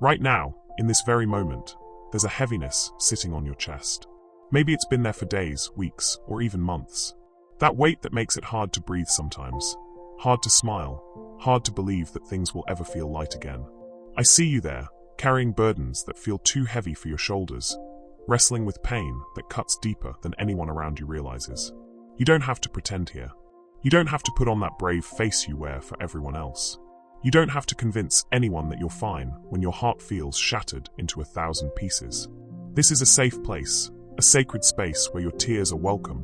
Right now, in this very moment, there's a heaviness sitting on your chest. Maybe it's been there for days, weeks, or even months. That weight that makes it hard to breathe sometimes, hard to smile, hard to believe that things will ever feel light again. I see you there, carrying burdens that feel too heavy for your shoulders, wrestling with pain that cuts deeper than anyone around you realizes. You don't have to pretend here. You don't have to put on that brave face you wear for everyone else. You don't have to convince anyone that you're fine when your heart feels shattered into 1,000 pieces. This is a safe place, a sacred space where your tears are welcome,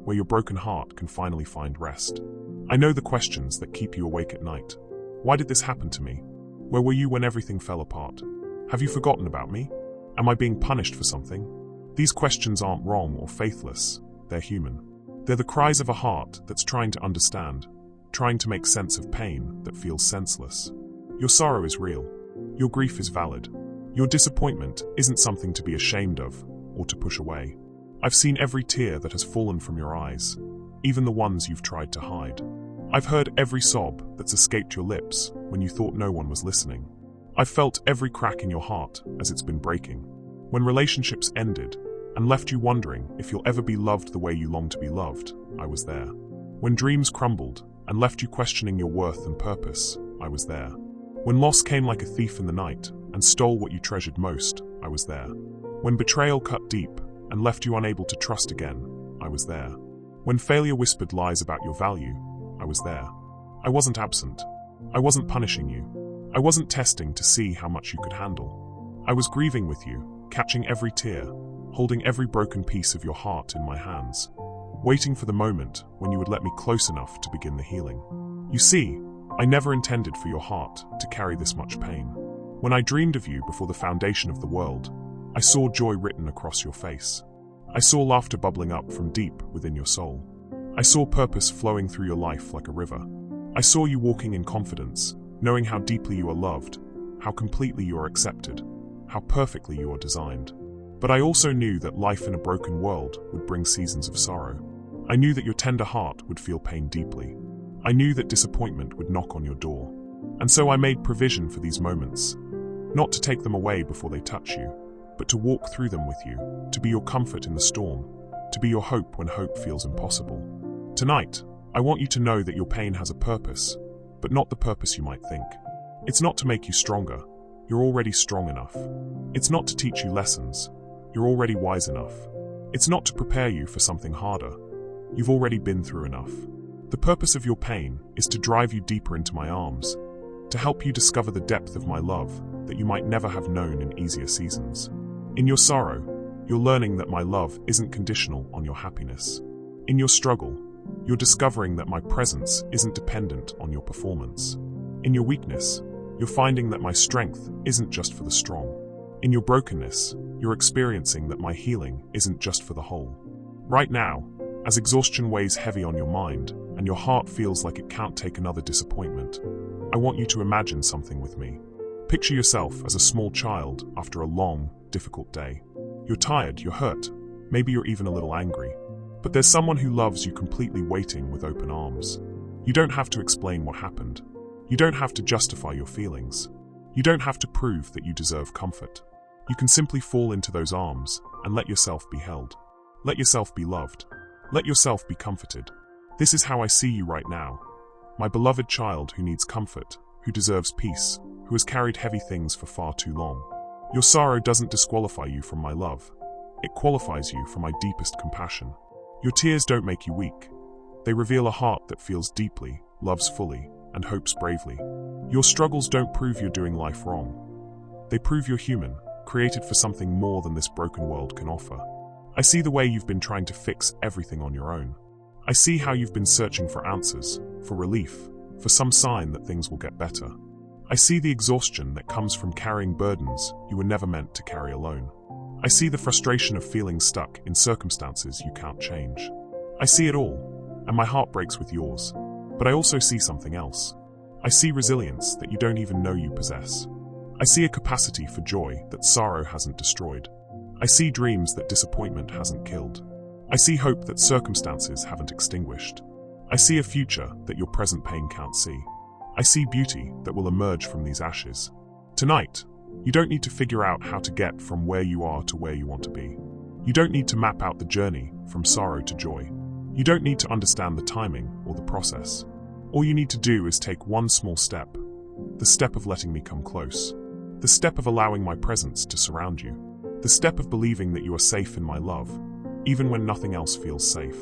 where your broken heart can finally find rest. I know the questions that keep you awake at night. Why did this happen to me? Where were you when everything fell apart? Have you forgotten about me? Am I being punished for something? These questions aren't wrong or faithless, they're human. They're the cries of a heart that's trying to understand, trying to make sense of pain that feels senseless. Your sorrow is real. Your grief is valid. Your disappointment isn't something to be ashamed of or to push away. I've seen every tear that has fallen from your eyes, even the ones you've tried to hide. I've heard every sob that's escaped your lips when you thought no one was listening. I've felt every crack in your heart as it's been breaking. When relationships ended and left you wondering if you'll ever be loved the way you long to be loved, I was there. When dreams crumbled and left you questioning your worth and purpose, I was there. When loss came like a thief in the night and stole what you treasured most, I was there. When betrayal cut deep and left you unable to trust again, I was there. When failure whispered lies about your value, I was there. I wasn't absent. I wasn't punishing you. I wasn't testing to see how much you could handle. I was grieving with you, catching every tear, holding every broken piece of your heart in my hands, waiting for the moment when you would let me close enough to begin the healing. You see, I never intended for your heart to carry this much pain. When I dreamed of you before the foundation of the world, I saw joy written across your face. I saw laughter bubbling up from deep within your soul. I saw purpose flowing through your life like a river. I saw you walking in confidence, knowing how deeply you are loved, how completely you are accepted, how perfectly you are designed. But I also knew that life in a broken world would bring seasons of sorrow. I knew that your tender heart would feel pain deeply. I knew that disappointment would knock on your door. And so I made provision for these moments, not to take them away before they touch you, but to walk through them with you, to be your comfort in the storm, to be your hope when hope feels impossible. Tonight, I want you to know that your pain has a purpose, but not the purpose you might think. It's not to make you stronger. You're already strong enough. It's not to teach you lessons. You're already wise enough. It's not to prepare you for something harder. You've already been through enough. The purpose of your pain is to drive you deeper into my arms, to help you discover the depth of my love that you might never have known in easier seasons. In your sorrow, you're learning that my love isn't conditional on your happiness. In your struggle, you're discovering that my presence isn't dependent on your performance. In your weakness, you're finding that my strength isn't just for the strong. In your brokenness, you're experiencing that my healing isn't just for the whole. Right now, as exhaustion weighs heavy on your mind and your heart feels like it can't take another disappointment, I want you to imagine something with me. Picture yourself as a small child after a long, difficult day. You're tired, you're hurt, maybe you're even a little angry. But there's someone who loves you completely waiting with open arms. You don't have to explain what happened. You don't have to justify your feelings. You don't have to prove that you deserve comfort. You can simply fall into those arms and let yourself be held. Let yourself be loved. Let yourself be comforted. This is how I see you right now. My beloved child who needs comfort, who deserves peace, who has carried heavy things for far too long. Your sorrow doesn't disqualify you from my love. It qualifies you for my deepest compassion. Your tears don't make you weak. They reveal a heart that feels deeply, loves fully, and hopes bravely. Your struggles don't prove you're doing life wrong. They prove you're human, created for something more than this broken world can offer. I see the way you've been trying to fix everything on your own. I see how you've been searching for answers, for relief, for some sign that things will get better. I see the exhaustion that comes from carrying burdens you were never meant to carry alone. I see the frustration of feeling stuck in circumstances you can't change. I see it all, and my heart breaks with yours. But I also see something else. I see resilience that you don't even know you possess. I see a capacity for joy that sorrow hasn't destroyed. I see dreams that disappointment hasn't killed. I see hope that circumstances haven't extinguished. I see a future that your present pain can't see. I see beauty that will emerge from these ashes. Tonight, You don't need to figure out how to get from where you are to where you want to be. You don't need to map out the journey from sorrow to joy. You don't need to understand the timing or the process. All you need to do is take one small step. The step of letting me come close. The step of allowing my presence to surround you. The step of believing that you are safe in my love, even when nothing else feels safe.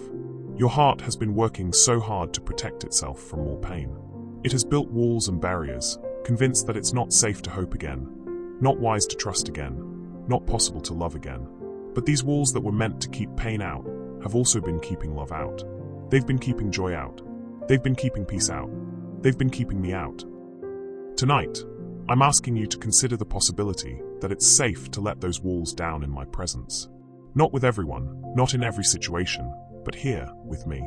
Your heart has been working so hard to protect itself from more pain. It has built walls and barriers, convinced that it's not safe to hope again, not wise to trust again, not possible to love again. But these walls that were meant to keep pain out have also been keeping love out. They've been keeping joy out. They've been keeping peace out. They've been keeping me out. Tonight, I'm asking you to consider the possibility that it's safe to let those walls down in my presence. Not with everyone, not in every situation, but here, with me.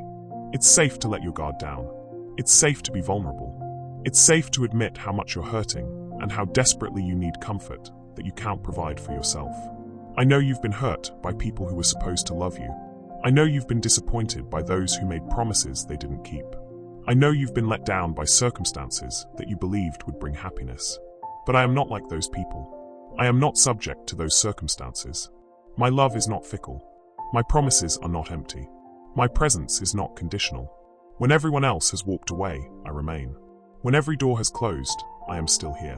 It's safe to let your guard down. It's safe to be vulnerable. It's safe to admit how much you're hurting and how desperately you need comfort that you can't provide for yourself. I know you've been hurt by people who were supposed to love you. I know you've been disappointed by those who made promises they didn't keep. I know you've been let down by circumstances that you believed would bring happiness. But I am not like those people. I am not subject to those circumstances. My love is not fickle. My promises are not empty. My presence is not conditional. When everyone else has walked away, I remain. When every door has closed, I am still here.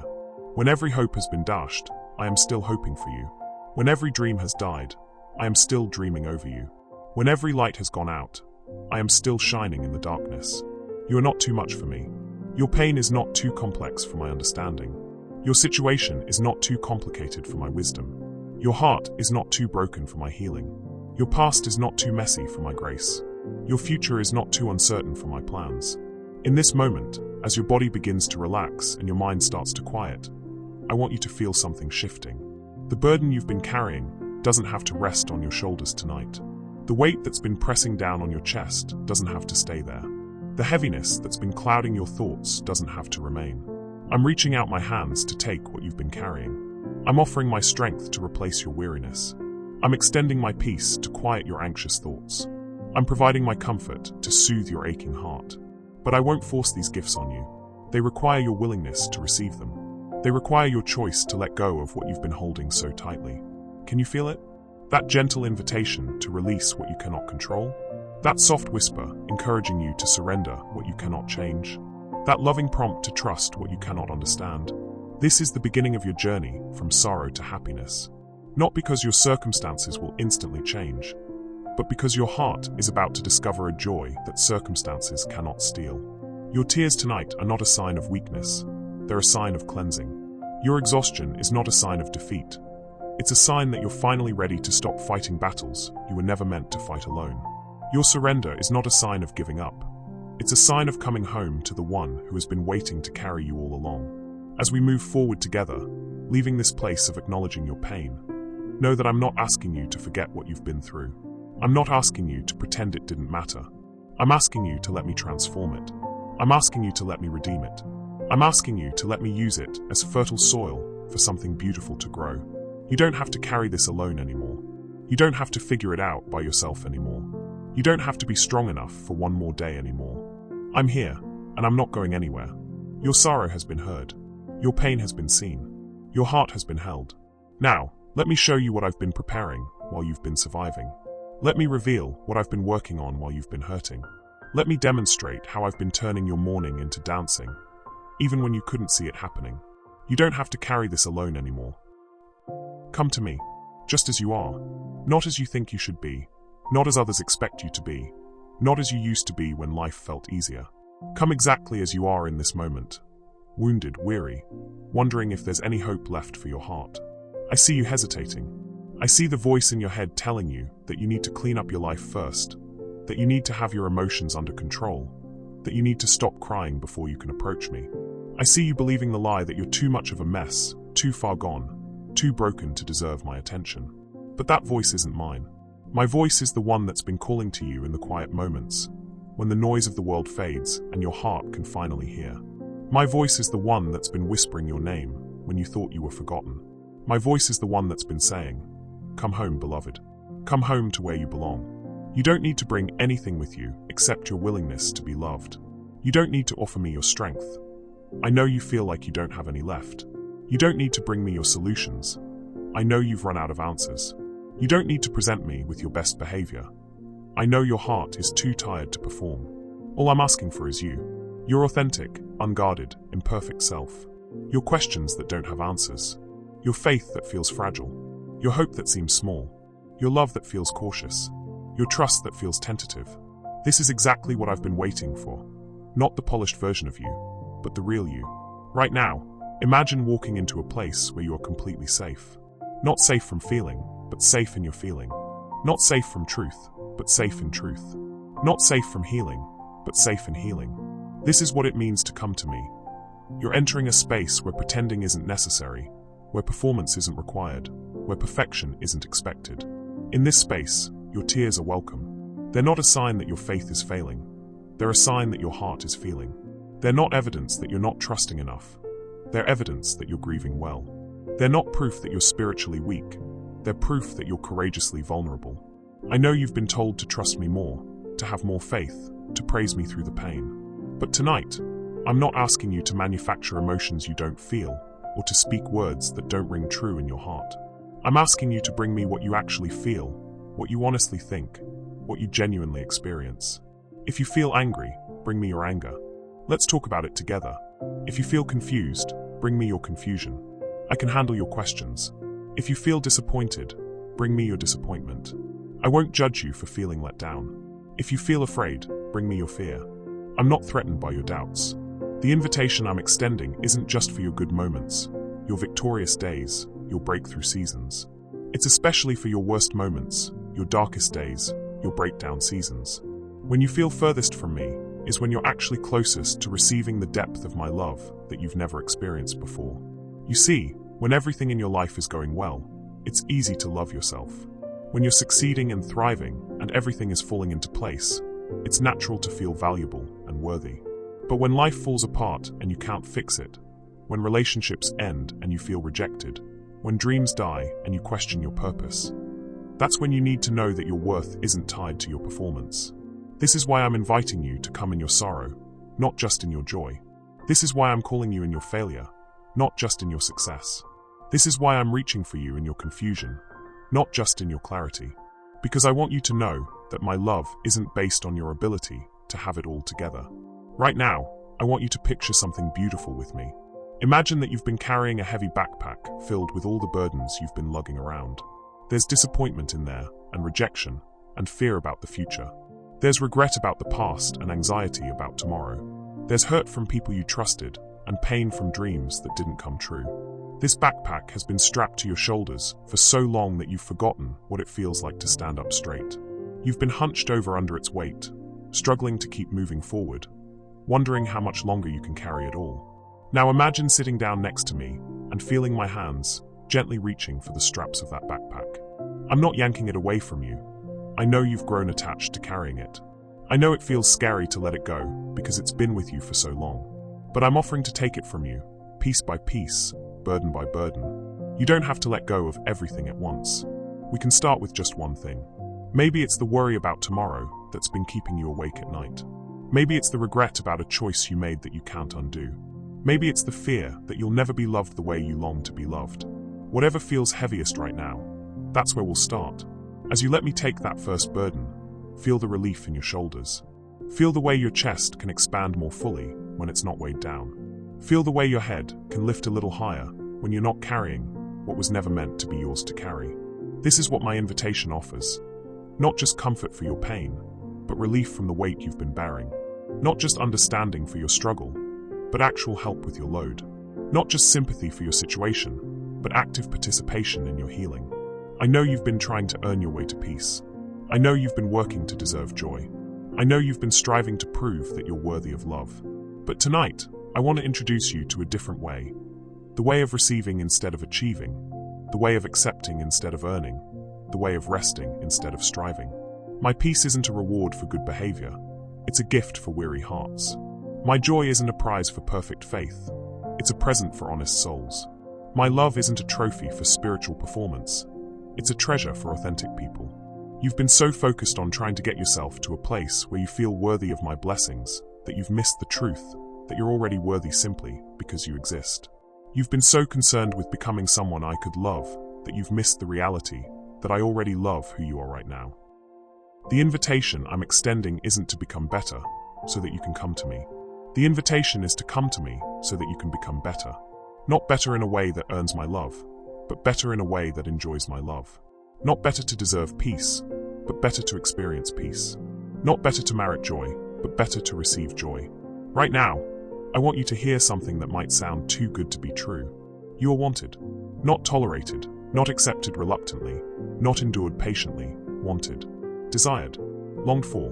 When every hope has been dashed, I am still hoping for you. When every dream has died, I am still dreaming over you. When every light has gone out, I am still shining in the darkness. You are not too much for me. Your pain is not too complex for my understanding. Your situation is not too complicated for my wisdom. Your heart is not too broken for my healing. Your past is not too messy for my grace. Your future is not too uncertain for my plans. In this moment, as your body begins to relax and your mind starts to quiet, I want you to feel something shifting. The burden you've been carrying doesn't have to rest on your shoulders tonight. The weight that's been pressing down on your chest doesn't have to stay there. The heaviness that's been clouding your thoughts doesn't have to remain. I'm reaching out my hands to take what you've been carrying. I'm offering my strength to replace your weariness. I'm extending my peace to quiet your anxious thoughts. I'm providing my comfort to soothe your aching heart. But I won't force these gifts on you. They require your willingness to receive them. They require your choice to let go of what you've been holding so tightly. Can you feel it? That gentle invitation to release what you cannot control? That soft whisper encouraging you to surrender what you cannot change? That loving prompt to trust what you cannot understand? This is the beginning of your journey from sorrow to happiness. Not because your circumstances will instantly change, but because your heart is about to discover a joy that circumstances cannot steal. Your tears tonight are not a sign of weakness. They're a sign of cleansing. Your exhaustion is not a sign of defeat. It's a sign that you're finally ready to stop fighting battles you were never meant to fight alone. Your surrender is not a sign of giving up. It's a sign of coming home to the one who has been waiting to carry you all along. As we move forward together, leaving this place of acknowledging your pain, know that I'm not asking you to forget what you've been through. I'm not asking you to pretend it didn't matter. I'm asking you to let me transform it. I'm asking you to let me redeem it. I'm asking you to let me use it as fertile soil for something beautiful to grow. You don't have to carry this alone anymore. You don't have to figure it out by yourself anymore. You don't have to be strong enough for one more day anymore. I'm here, and I'm not going anywhere. Your sorrow has been heard. Your pain has been seen. Your heart has been held. Now, let me show you what I've been preparing while you've been surviving. Let me reveal what I've been working on while you've been hurting. Let me demonstrate how I've been turning your mourning into dancing, even when you couldn't see it happening. You don't have to carry this alone anymore. Come to me, just as you are, not as you think you should be, not as others expect you to be, not as you used to be when life felt easier. Come exactly as you are in this moment, wounded, weary, wondering if there's any hope left for your heart. I see you hesitating. I see the voice in your head telling you that you need to clean up your life first, that you need to have your emotions under control, that you need to stop crying before you can approach me. I see you believing the lie that you're too much of a mess, too far gone, too broken to deserve my attention. But that voice isn't mine. My voice is the one that's been calling to you in the quiet moments, when the noise of the world fades and your heart can finally hear. My voice is the one that's been whispering your name when you thought you were forgotten. My voice is the one that's been saying, "Come home, beloved. Come home to where you belong." You don't need to bring anything with you except your willingness to be loved. You don't need to offer me your strength. I know you feel like you don't have any left. You don't need to bring me your solutions. I know you've run out of answers. You don't need to present me with your best behavior. I know your heart is too tired to perform. All I'm asking for is you. Your authentic, unguarded, imperfect self. Your questions that don't have answers. Your faith that feels fragile. Your hope that seems small. Your love that feels cautious. Your trust that feels tentative. This is exactly what I've been waiting for. Not the polished version of you, but the real you. Right now, imagine walking into a place where you are completely safe. Not safe from feeling, but safe in your feeling. Not safe from truth, but safe in truth. Not safe from healing, but safe in healing. This is what it means to come to me. You're entering a space where pretending isn't necessary, where performance isn't required, where perfection isn't expected. In this space, your tears are welcome. They're not a sign that your faith is failing. They're a sign that your heart is feeling. They're not evidence that you're not trusting enough. They're evidence that you're grieving well. They're not proof that you're spiritually weak. They're proof that you're courageously vulnerable. I know you've been told to trust me more, to have more faith, to praise me through the pain. But tonight, I'm not asking you to manufacture emotions you don't feel, or to speak words that don't ring true in your heart. I'm asking you to bring me what you actually feel, what you honestly think, what you genuinely experience. If you feel angry, bring me your anger. Let's talk about it together. If you feel confused, bring me your confusion. I can handle your questions. If you feel disappointed, bring me your disappointment. I won't judge you for feeling let down. If you feel afraid, bring me your fear. I'm not threatened by your doubts. The invitation I'm extending isn't just for your good moments, your victorious days, your breakthrough seasons. It's especially for your worst moments, your darkest days, your breakdown seasons. When you feel furthest from me is when you're actually closest to receiving the depth of my love that you've never experienced before. You see, when everything in your life is going well, it's easy to love yourself. When you're succeeding and thriving and everything is falling into place, it's natural to feel valuable and worthy. But when life falls apart and you can't fix it, when relationships end and you feel rejected, when dreams die and you question your purpose, that's when you need to know that your worth isn't tied to your performance. This is why I'm inviting you to come in your sorrow, not just in your joy. This is why I'm calling you in your failure, not just in your success. This is why I'm reaching for you in your confusion, not just in your clarity. Because I want you to know that my love isn't based on your ability to have it all together. Right now, I want you to picture something beautiful with me. Imagine that you've been carrying a heavy backpack filled with all the burdens you've been lugging around. There's disappointment in there, and rejection, and fear about the future. There's regret about the past and anxiety about tomorrow. There's hurt from people you trusted, and pain from dreams that didn't come true. This backpack has been strapped to your shoulders for so long that you've forgotten what it feels like to stand up straight. You've been hunched over under its weight, struggling to keep moving forward, wondering how much longer you can carry it all. Now imagine sitting down next to me and feeling my hands gently reaching for the straps of that backpack. I'm not yanking it away from you. I know you've grown attached to carrying it. I know it feels scary to let it go because it's been with you for so long. But I'm offering to take it from you, piece by piece, burden by burden. You don't have to let go of everything at once. We can start with just one thing. Maybe it's the worry about tomorrow that's been keeping you awake at night. Maybe it's the regret about a choice you made that you can't undo. Maybe it's the fear that you'll never be loved the way you long to be loved. Whatever feels heaviest right now, that's where we'll start. As you let me take that first burden, feel the relief in your shoulders. Feel the way your chest can expand more fully when it's not weighed down. Feel the way your head can lift a little higher when you're not carrying what was never meant to be yours to carry. This is what my invitation offers. Not just comfort for your pain, but relief from the weight you've been bearing. Not just understanding for your struggle, but actual help with your load. Not just sympathy for your situation, but active participation in your healing. I know you've been trying to earn your way to peace. I know you've been working to deserve joy. I know you've been striving to prove that you're worthy of love. But tonight, I want to introduce you to a different way. The way of receiving instead of achieving. The way of accepting instead of earning. The way of resting instead of striving. My peace isn't a reward for good behavior. It's a gift for weary hearts. My joy isn't a prize for perfect faith. It's a present for honest souls. My love isn't a trophy for spiritual performance. It's a treasure for authentic people. You've been so focused on trying to get yourself to a place where you feel worthy of my blessings that you've missed the truth that you're already worthy simply because you exist. You've been so concerned with becoming someone I could love that you've missed the reality that I already love who you are right now. The invitation I'm extending isn't to become better so that you can come to me. The invitation is to come to me so that you can become better. Not better in a way that earns my love, but better in a way that enjoys my love. Not better to deserve peace, but better to experience peace. Not better to merit joy, but better to receive joy. Right now, I want you to hear something that might sound too good to be true. You are wanted, not tolerated, not accepted reluctantly, not endured patiently, wanted, desired, longed for,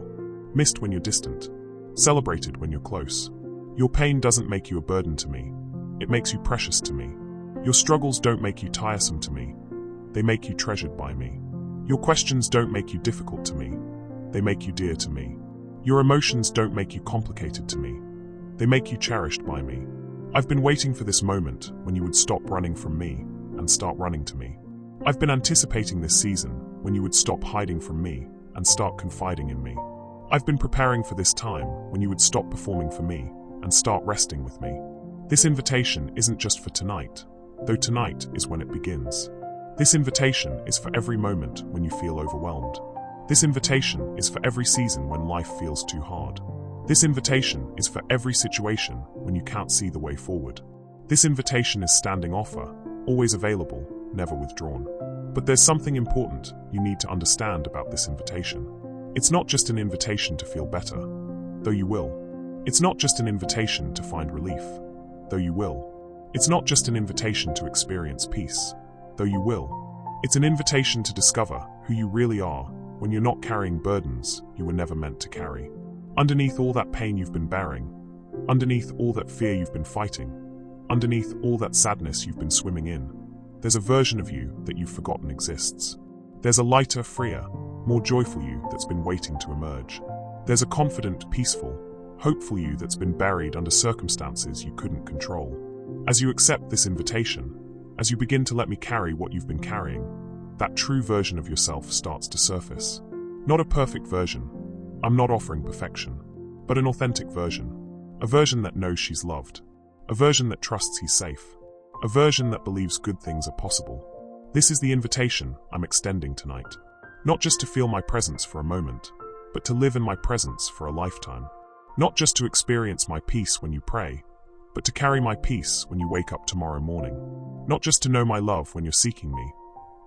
missed when you're distant, celebrated when you're close. Your pain doesn't make you a burden to me. It makes you precious to me. Your struggles don't make you tiresome to me. They make you treasured by me. Your questions don't make you difficult to me. They make you dear to me. Your emotions don't make you complicated to me. They make you cherished by me. I've been waiting for this moment when you would stop running from me and start running to me. I've been anticipating this season when you would stop hiding from me and start confiding in me. I've been preparing for this time when you would stop performing for me and start resting with me. This invitation isn't just for tonight, though tonight is when it begins. This invitation is for every moment when you feel overwhelmed. This invitation is for every season when life feels too hard. This invitation is for every situation when you can't see the way forward. This invitation is standing offer, always available, never withdrawn. But there's something important you need to understand about this invitation. It's not just an invitation to feel better, though you will. It's not just an invitation to find relief, though you will. It's not just an invitation to experience peace, though you will. It's an invitation to discover who you really are when you're not carrying burdens you were never meant to carry. Underneath all that pain you've been bearing, underneath all that fear you've been fighting, underneath all that sadness you've been swimming in, there's a version of you that you've forgotten exists. There's a lighter, freer, more joyful you that's been waiting to emerge. There's a confident, peaceful, hopeful you that's been buried under circumstances you couldn't control. As you accept this invitation, as you begin to let me carry what you've been carrying, that true version of yourself starts to surface. Not a perfect version. I'm not offering perfection, but an authentic version. A version that knows she's loved. A version that trusts he's safe. A version that believes good things are possible. This is the invitation I'm extending tonight. Not just to feel my presence for a moment, but to live in my presence for a lifetime. Not just to experience my peace when you pray, but to carry my peace when you wake up tomorrow morning. Not just to know my love when you're seeking me,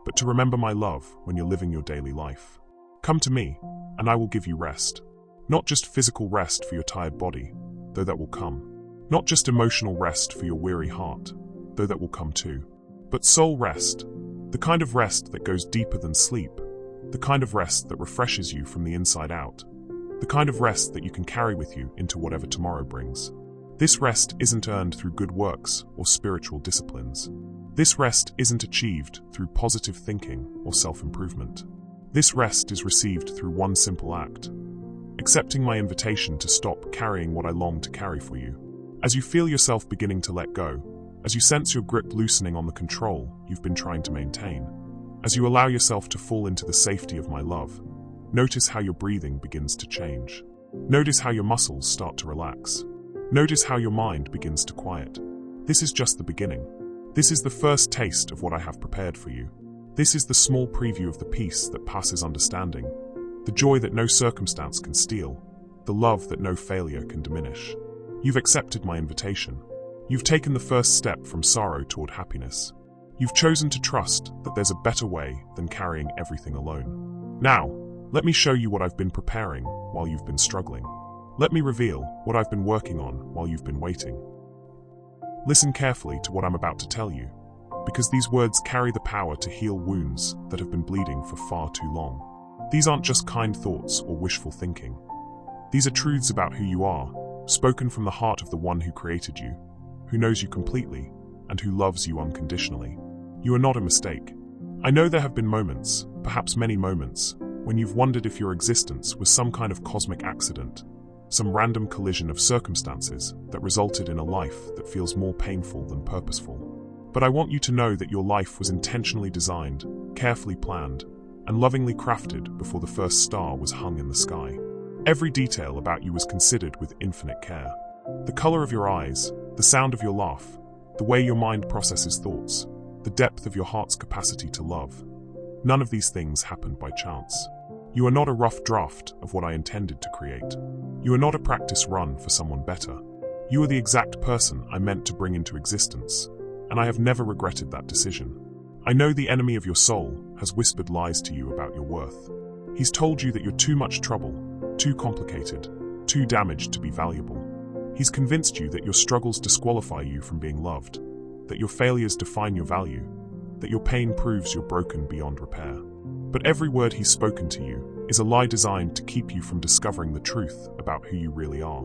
but to remember my love when you're living your daily life. Come to me, and I will give you rest. Not just physical rest for your tired body, though that will come. Not just emotional rest for your weary heart, though that will come too. But soul rest, the kind of rest that goes deeper than sleep, the kind of rest that refreshes you from the inside out, the kind of rest that you can carry with you into whatever tomorrow brings. This rest isn't earned through good works or spiritual disciplines. This rest isn't achieved through positive thinking or self-improvement. This rest is received through one simple act: accepting my invitation to stop carrying what I long to carry for you. As you feel yourself beginning to let go, as you sense your grip loosening on the control you've been trying to maintain, as you allow yourself to fall into the safety of my love, notice how your breathing begins to change. Notice how your muscles start to relax. Notice how your mind begins to quiet. This is just the beginning. This is the first taste of what I have prepared for you. This is the small preview of the peace that passes understanding, the joy that no circumstance can steal, the love that no failure can diminish. You've accepted my invitation. You've taken the first step from sorrow toward happiness. You've chosen to trust that there's a better way than carrying everything alone. Now, let me show you what I've been preparing while you've been struggling. Let me reveal what I've been working on while you've been waiting. Listen carefully to what I'm about to tell you, because these words carry the power to heal wounds that have been bleeding for far too long. These aren't just kind thoughts or wishful thinking. These are truths about who you are, spoken from the heart of the one who created you, who knows you completely, and who loves you unconditionally. You are not a mistake. I know there have been moments, perhaps many moments, when you've wondered if your existence was some kind of cosmic accident, some random collision of circumstances that resulted in a life that feels more painful than purposeful. But I want you to know that your life was intentionally designed, carefully planned, and lovingly crafted before the first star was hung in the sky. Every detail about you was considered with infinite care. The color of your eyes, the sound of your laugh, the way your mind processes thoughts, the depth of your heart's capacity to love. None of these things happened by chance. You are not a rough draft of what I intended to create. You are not a practice run for someone better. You are the exact person I meant to bring into existence, and I have never regretted that decision. I know the enemy of your soul has whispered lies to you about your worth. He's told you that you're too much trouble, too complicated, too damaged to be valuable. He's convinced you that your struggles disqualify you from being loved, that your failures define your value, that your pain proves you're broken beyond repair. But every word he's spoken to you is a lie designed to keep you from discovering the truth about who you really are.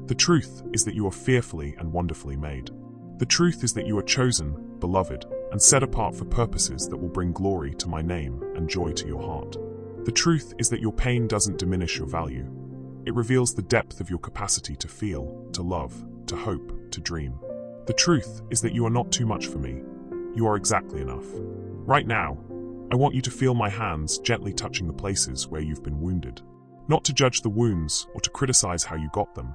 The truth is that you are fearfully and wonderfully made. The truth is that you are chosen, beloved, and set apart for purposes that will bring glory to my name and joy to your heart. The truth is that your pain doesn't diminish your value. It reveals the depth of your capacity to feel, to love, to hope, to dream. The truth is that you are not too much for me. You are exactly enough. Right now, I want you to feel my hands gently touching the places where you've been wounded. Not to judge the wounds or to criticize how you got them,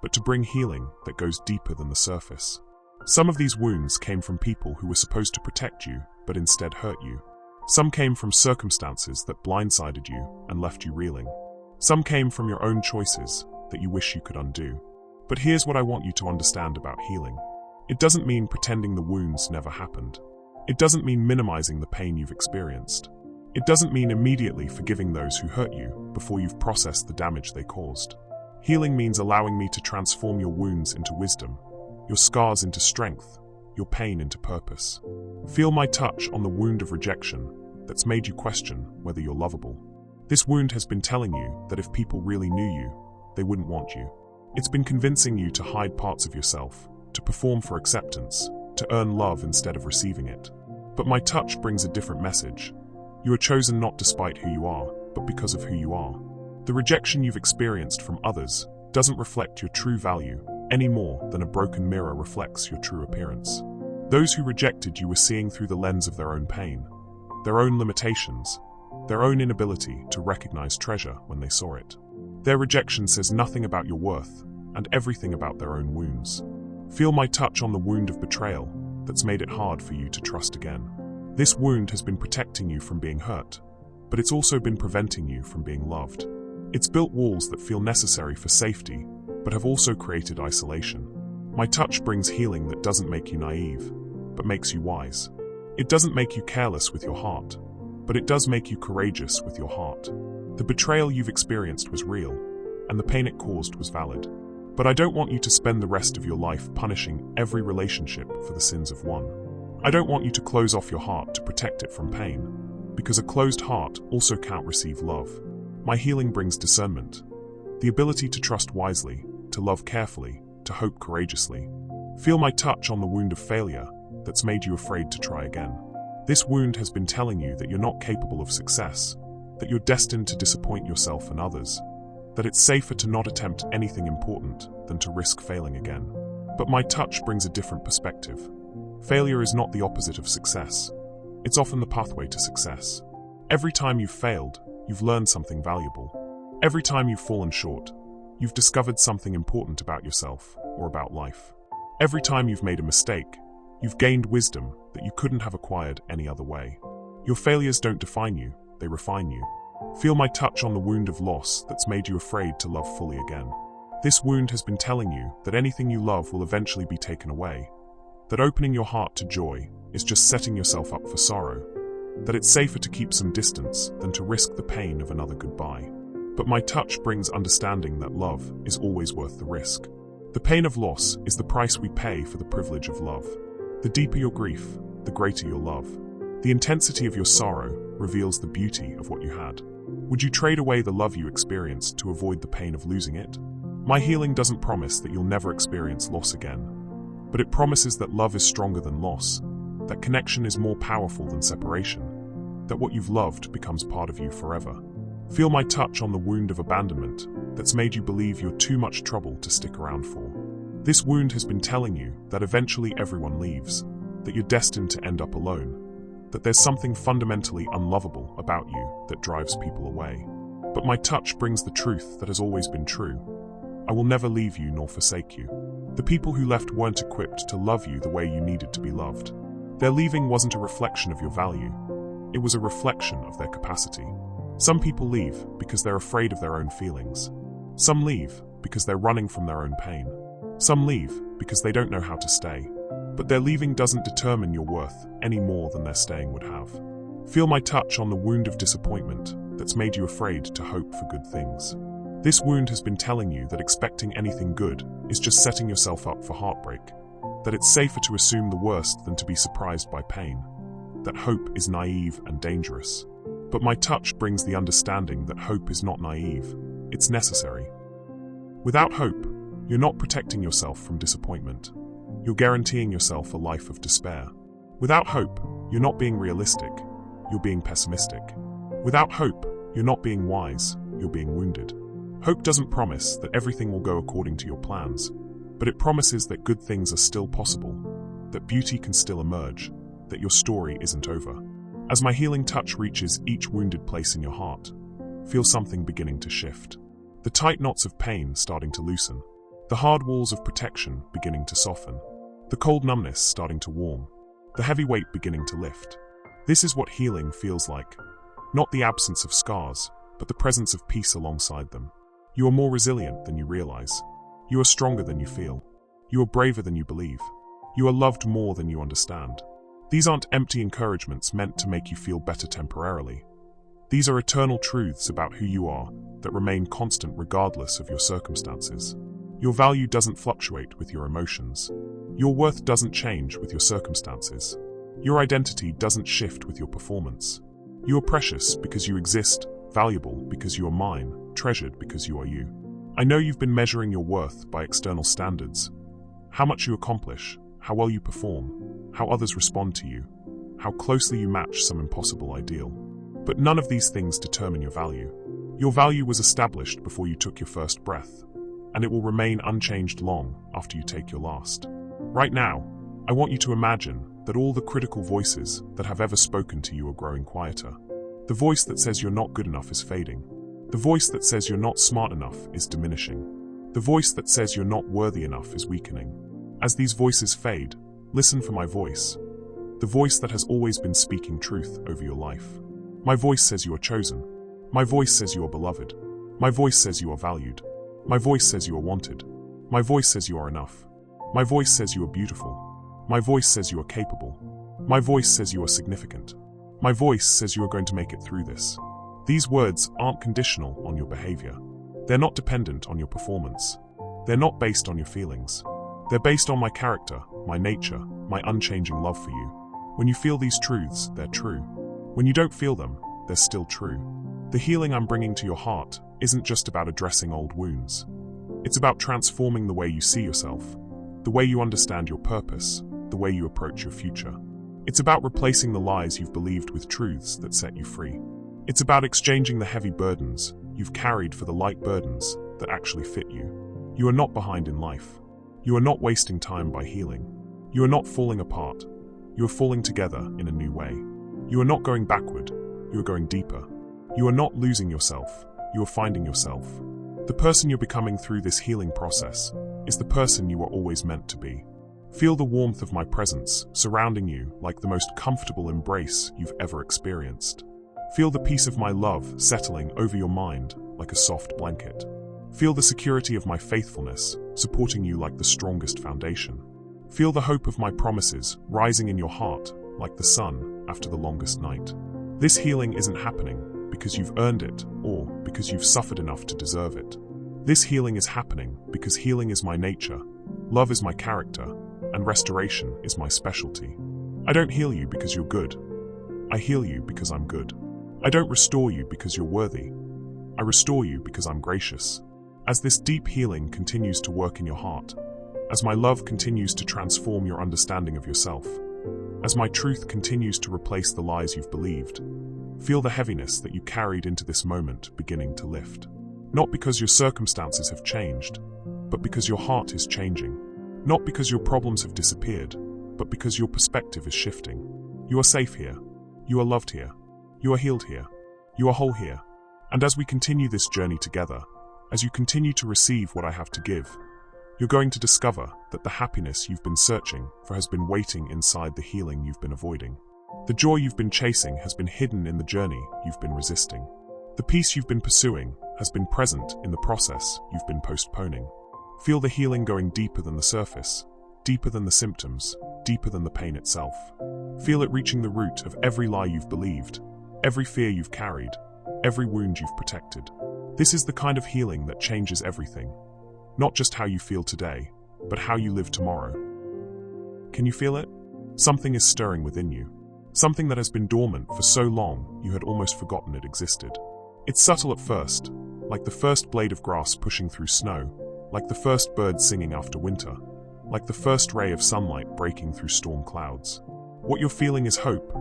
but to bring healing that goes deeper than the surface. Some of these wounds came from people who were supposed to protect you, but instead hurt you. Some came from circumstances that blindsided you and left you reeling. Some came from your own choices that you wish you could undo. But here's what I want you to understand about healing. It doesn't mean pretending the wounds never happened. It doesn't mean minimizing the pain you've experienced. It doesn't mean immediately forgiving those who hurt you before you've processed the damage they caused. Healing means allowing me to transform your wounds into wisdom, your scars into strength, your pain into purpose. Feel my touch on the wound of rejection that's made you question whether you're lovable. This wound has been telling you that if people really knew you, they wouldn't want you. It's been convincing you to hide parts of yourself, to perform for acceptance, to earn love instead of receiving it. But my touch brings a different message. You are chosen not despite who you are, but because of who you are. The rejection you've experienced from others doesn't reflect your true value any more than a broken mirror reflects your true appearance. Those who rejected you were seeing through the lens of their own pain, their own limitations, their own inability to recognize treasure when they saw it. Their rejection says nothing about your worth and everything about their own wounds. Feel my touch on the wound of betrayal that's made it hard for you to trust again. This wound has been protecting you from being hurt, but it's also been preventing you from being loved. It's built walls that feel necessary for safety, but have also created isolation. My touch brings healing that doesn't make you naive, but makes you wise. It doesn't make you careless with your heart, but it does make you courageous with your heart. The betrayal you've experienced was real, and the pain it caused was valid. But I don't want you to spend the rest of your life punishing every relationship for the sins of one. I don't want you to close off your heart to protect it from pain, because a closed heart also can't receive love. My healing brings discernment, the ability to trust wisely, to love carefully, to hope courageously. Feel my touch on the wound of failure that's made you afraid to try again. This wound has been telling you that you're not capable of success, that you're destined to disappoint yourself and others, that it's safer to not attempt anything important than to risk failing again. But my touch brings a different perspective. Failure is not the opposite of success. It's often the pathway to success. Every time you've failed, you've learned something valuable. Every time you've fallen short, you've discovered something important about yourself or about life. Every time you've made a mistake, you've gained wisdom that you couldn't have acquired any other way. Your failures don't define you, they refine you. Feel my touch on the wound of loss that's made you afraid to love fully again. This wound has been telling you that anything you love will eventually be taken away, that opening your heart to joy is just setting yourself up for sorrow, that it's safer to keep some distance than to risk the pain of another goodbye. But my touch brings understanding that love is always worth the risk. The pain of loss is the price we pay for the privilege of love. The deeper your grief, the greater your love. The intensity of your sorrow reveals the beauty of what you had. Would you trade away the love you experienced to avoid the pain of losing it? My healing doesn't promise that you'll never experience loss again, but it promises that love is stronger than loss, that connection is more powerful than separation, that what you've loved becomes part of you forever. Feel my touch on the wound of abandonment that's made you believe you're too much trouble to stick around for. This wound has been telling you that eventually everyone leaves, that you're destined to end up alone, that there's something fundamentally unlovable about you that drives people away. But my touch brings the truth that has always been true. I will never leave you nor forsake you. The people who left weren't equipped to love you the way you needed to be loved. Their leaving wasn't a reflection of your value. It was a reflection of their capacity. Some people leave because they're afraid of their own feelings. Some leave because they're running from their own pain. Some leave because they don't know how to stay. But their leaving doesn't determine your worth any more than their staying would have. Feel my touch on the wound of disappointment that's made you afraid to hope for good things. This wound has been telling you that expecting anything good is just setting yourself up for heartbreak, that it's safer to assume the worst than to be surprised by pain, that hope is naive and dangerous. But my touch brings the understanding that hope is not naive, it's necessary. Without hope, you're not protecting yourself from disappointment. You're guaranteeing yourself a life of despair. Without hope, you're not being realistic, you're being pessimistic. Without hope, you're not being wise, you're being wounded. Hope doesn't promise that everything will go according to your plans, but it promises that good things are still possible, that beauty can still emerge, that your story isn't over. As my healing touch reaches each wounded place in your heart, feel something beginning to shift. The tight knots of pain starting to loosen, the hard walls of protection beginning to soften, the cold numbness starting to warm, the heavy weight beginning to lift. This is what healing feels like. Not the absence of scars, but the presence of peace alongside them. You are more resilient than you realize. You are stronger than you feel. You are braver than you believe. You are loved more than you understand. These aren't empty encouragements meant to make you feel better temporarily. These are eternal truths about who you are that remain constant regardless of your circumstances. Your value doesn't fluctuate with your emotions. Your worth doesn't change with your circumstances. Your identity doesn't shift with your performance. You are precious because you exist, valuable because you are mine, treasured because you are you. I know you've been measuring your worth by external standards. How much you accomplish, how well you perform, how others respond to you, how closely you match some impossible ideal. But none of these things determine your value. Your value was established before you took your first breath, and it will remain unchanged long after you take your last. Right now, I want you to imagine that all the critical voices that have ever spoken to you are growing quieter. The voice that says you're not good enough is fading. The voice that says you're not smart enough is diminishing. The voice that says you're not worthy enough is weakening. As these voices fade, listen for my voice. The voice that has always been speaking truth over your life. My voice says you are chosen. My voice says you are beloved. My voice says you are valued. My voice says you are wanted. My voice says you are enough. My voice says you are beautiful. My voice says you are capable. My voice says you are significant. My voice says you are going to make it through this. These words aren't conditional on your behavior. They're not dependent on your performance. They're not based on your feelings. They're based on my character, my nature, my unchanging love for you. When you feel these truths, they're true. When you don't feel them, they're still true. The healing I'm bringing to your heart isn't just about addressing old wounds. It's about transforming the way you see yourself, the way you understand your purpose, the way you approach your future. It's about replacing the lies you've believed with truths that set you free. It's about exchanging the heavy burdens you've carried for the light burdens that actually fit you. You are not behind in life. You are not wasting time by healing. You are not falling apart. You are falling together in a new way. You are not going backward. You are going deeper. You are not losing yourself. You are finding yourself. The person you're becoming through this healing process is the person you were always meant to be. Feel the warmth of my presence surrounding you like the most comfortable embrace you've ever experienced. Feel the peace of my love settling over your mind like a soft blanket. Feel the security of my faithfulness supporting you like the strongest foundation. Feel the hope of my promises rising in your heart like the sun after the longest night. This healing isn't happening because you've earned it or because you've suffered enough to deserve it. This healing is happening because healing is my nature, love is my character, and restoration is my specialty. I don't heal you because you're good. I heal you because I'm good. I don't restore you because you're worthy. I restore you because I'm gracious. As this deep healing continues to work in your heart, as my love continues to transform your understanding of yourself, as my truth continues to replace the lies you've believed, feel the heaviness that you carried into this moment beginning to lift. Not because your circumstances have changed, but because your heart is changing. Not because your problems have disappeared, but because your perspective is shifting. You are safe here. You are loved here. You are healed here. You are whole here. And as we continue this journey together, as you continue to receive what I have to give, You're going to discover that the happiness you've been searching for has been waiting inside the healing you've been avoiding. The joy you've been chasing has been hidden in the journey you've been resisting. The peace you've been pursuing has been present in the process you've been postponing. Feel the healing going deeper than the surface, deeper than the symptoms, deeper than the pain itself. Feel it reaching the root of every lie you've believed, every fear you've carried, every wound you've protected. This is the kind of healing that changes everything. Not just how you feel today, but how you live tomorrow. Can you feel it? Something is stirring within you. Something that has been dormant for so long you had almost forgotten it existed. It's subtle at first, like the first blade of grass pushing through snow, like the first bird singing after winter, like the first ray of sunlight breaking through storm clouds. What you're feeling is hope,